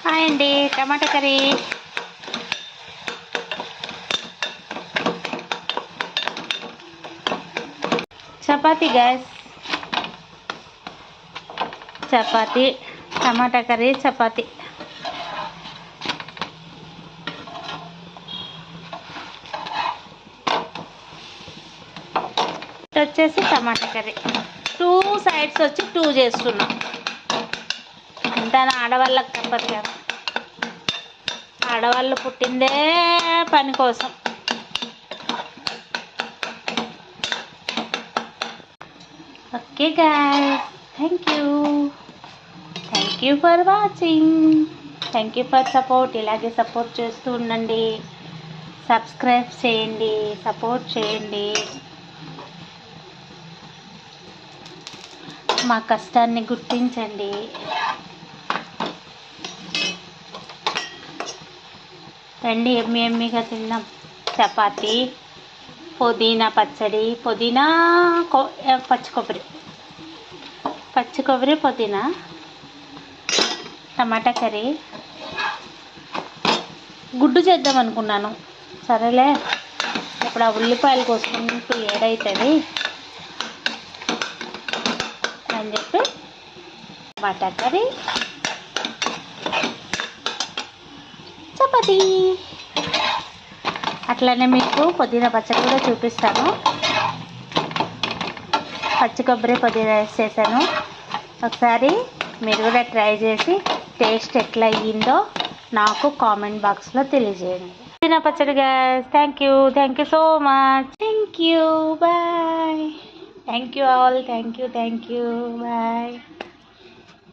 Hi అండి, టమాటా curry. Chapati gas, chapati, టమాటా curry, chapati. వచ్చేసి టమాటా curry. 2 sides వచ్చి 2 చేస్తున్నాం. దాని ఆడవాళ్ళకి తప్పదు కదా, ఆడవాళ్ళు పుట్టిందే పని కోసం. Okay guys, thank you for watching. Thank you for support. ఇలాగే సపోర్ట్ చేస్తూ ఉండండి, సబ్స్క్రైబ్ చేయండి, సపోర్ట్ చేయండి. మా కష్టాన్ని గుర్తించండి. రండి, ఎమ్మిగా తిందాం. చపాతీ, పుదీనా పచ్చడి, పచ్చి కొబ్బరి, పుదీనా, టమాటా కర్రీ. గుడ్డు చేద్దాం అనుకున్నాను, సరేలే ఇప్పుడు ఆ ఉల్లిపాయలు కోసుకుంటూ ఏడవుతుంది అని చెప్పి టమాటా కర్రీ, చపాతీ. అట్లనే మీకు పుదీనా పచ్చడి కూడా చూపిస్తాను. పచ్చి కొబ్బరి, పుదీనా వేసి చేశాను. ఒకసారి మీరు కూడా ట్రై చేసి టేస్ట్ ఎట్లా అయ్యిందో నాకు కామెంట్ బాక్స్లో తెలియజేయండి. పుదీనా పచ్చడి guys. Thank you so much. Thank you, bye. Thank you all. Thank you, bye.